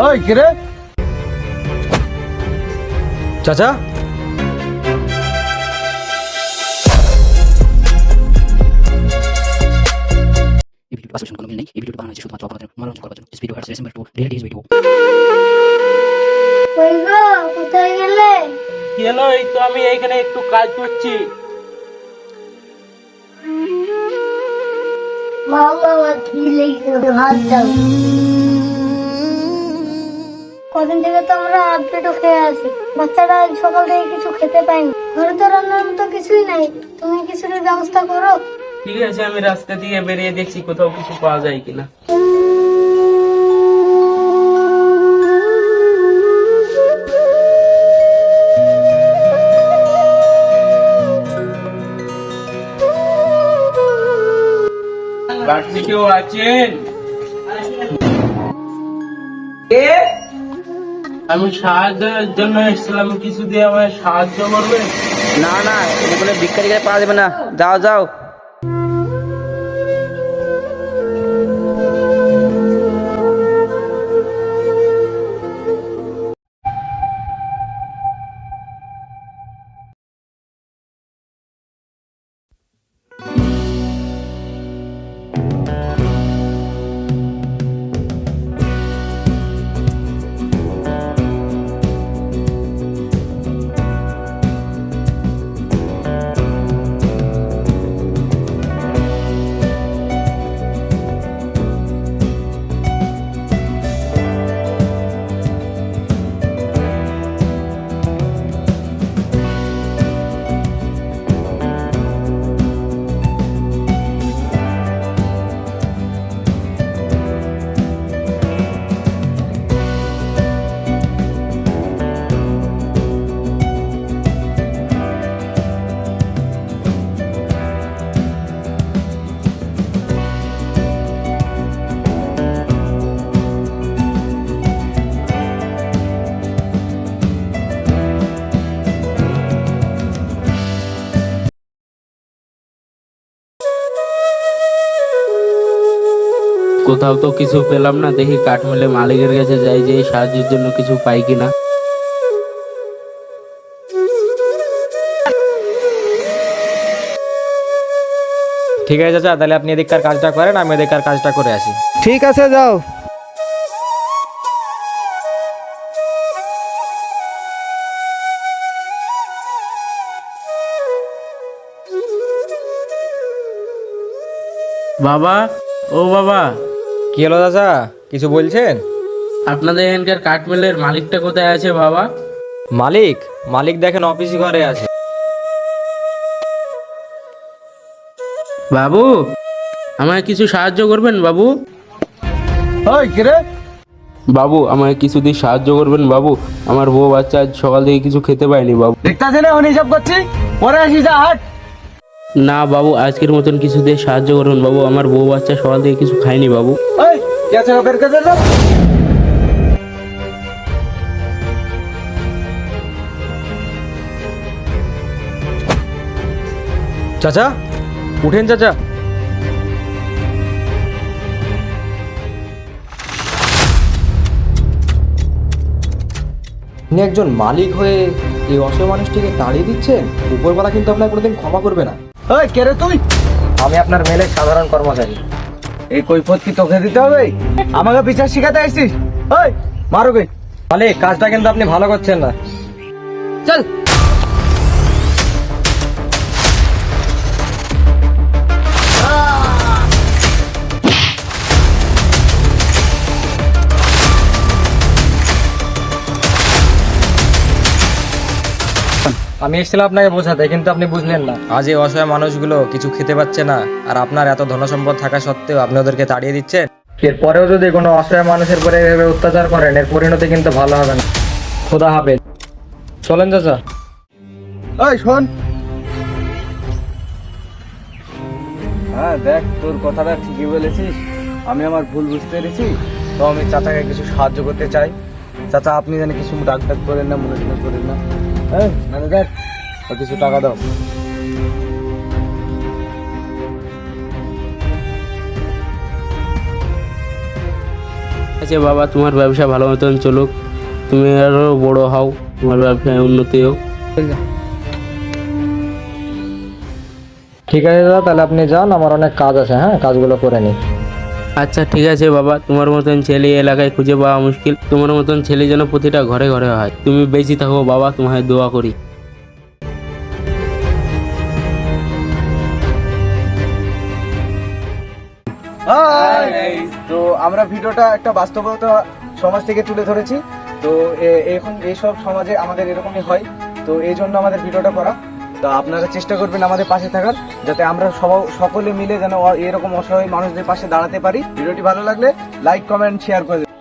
ওই কে রে? চাচা এই ভিডিওটি বাস্তবের সঙ্গে কোনো মিল নেই। এই ভিডিওটি বানানো হয়েছে শুধুমাত্র আপনাদের মনোরঞ্জন করার জন্য। This video has resembled to reality is video. কই গো, কোথায় গেলে? কি হলো? এই তো আমি এইখানে একটু কাজ করছি। বাবা কি লেগেছে, ভাত দাও। কদিন থেকে তো আমরা হাত পেটো খেয়ে আছি। বাচ্চারা আজ সকাল থেকে কিছু খেতে পায়নি। ঘরে তো রান্নার মতো কিছুই নাই, তুমি কিছুর ব্যবস্থা করো। ঠিক আছে, আমি রাস্তা দিয়ে বেরিয়ে দেখছি কোথাও কিছু পাওয়া যায় কিনা। বাড়িতে কেউ আছেন? আমি সাহায্যের জন্য এসেছিলাম, কিছু দিয়ে আমায় সাহায্য করবে? না না, এখানে কোনো ভিক্ষারিকে পাওয়া যাবে না, যাও যাও। কোথাও তো কিছু পেলাম না, দেখি কাঠমিলে মালিকের কাছে যাই, যে এই সাহায্যের জন্য কিছু পাই কিনা। ঠিক আছে চাচা, তাহলে আপনি এদিককার কাজটা করেন, আমি এদিককার কাজটা করে আসি। ঠিক আছে, যাও। বাবা, ও বাবা, কি হলো চাচা, কিছু বলছেন? আপনাদের এখানকার কাঠমিলের মালিকটা কোথায় আছে বাবা? মালিক মালিক দেখেন অফিস ঘরে আছে। বাবু, আমায় কিছু সাহায্য করবেন বাবু? ওই কে রে? বাবু, আমায় কিছু দিয়ে সাহায্য করবেন বাবু? আমার বউ বাচ্চা আজ সকাল থেকে কিছু খেতে পায়নি বাবু। দেখতাছে না উনি সব করছি, পরে আসিস যা, হাট। না বাবু, আজকের মতন কিছু দিয়ে সাহায্য করুন বাবু, আমার বউ বাচ্চা সকাল থেকে কিছু খায়নি বাবু। ওই কে আছে, বের করে দে। চাচা উঠেন চাচা। আপনি একজন মালিক হয়ে এই অসহায় মানুষটিকে তাড়িয়ে দিচ্ছেন, উপরওয়ালা কিন্তু আপনার কোনোদিন ক্ষমা করবে না। ওই কে রে তুই? আমি আপনার মেলের সাধারণ কর্মচারী। এই কৈফত কি তোকে দিতে হবে? আমাকে বিচার শিখাতে আসছিস? ওই মারো গে। মালিক, কাজটা কিন্তু আপনি ভালো করছেন না। চল। আমি এসেছিলাম আপনাকে বোঝাতে, কিন্তু আপনি বুঝলেন না। আজ এই অসহায় মানুষগুলো কিছু খেতে পাচ্ছে না, আর আপনার এত ধনসম্পদ থাকা সত্ত্বেও আপনি ওদেরকে তাড়িয়ে দিচ্ছেন। এরপরেও যদি কোনো অসহায় মানুষের উপরে এভাবে অত্যাচার করেন, এর পরিণতি কিন্তু ভালো হবে না। খোদা হাফেজ। চলেন চাচা। ওই শোন। হ্যাঁ দেখ, তোর কথাটা ঠিকই বলেছিস, আমি আমার ভুল বুঝতে পেরেছি। তো আমি চাচাকে কিছু সাহায্য করতে চাই। চাচা আপনি জানি কিছু ডাক ডাক করেন না, মনে মনে করেন না। হ্যাঁ মানে দেখ, কিছু টাকা দাও। আছে বাবা, তোমার ব্যবসা ভালো মতন চলুক, তুমি আরো বড় হও, তোমার ব্যবসায় উন্নতি হোক। ঠিক আছে দাদা, তাহলে আপনি যান, আমার অনেক কাজ আছে, হ্যাঁ কাজগুলো করে নিই। আচ্ছা ঠিক আছে বাবা, তোমার মতন ছেলে এলাকায় খুঁজে পাওয়া মুশকিল, তোমার মতন ছেলে যেন প্রতিটা ঘরে ঘরে হয়। তুমি বেঁচে থাকো বাবা, তোমায় দোয়া করি। তো আমরা ভিডিওটা একটা বাস্তবতা সমাজ থেকে তুলে ধরেছি। তো এখন এইসব সমাজে আমাদের এরকমই হয়, তো এই জন্য আমাদের ভিডিওটা করা। তো আপনারা চেষ্টা করবেন আমাদের পাশে থাকার, যাতে আমরা সকলে মিলে যেন এরকম অসহায় মানুষদের পাশে দাঁড়াতে পারি। ভিডিওটি ভালো লাগলে লাইক, কমেন্ট, শেয়ার করে দেবেন।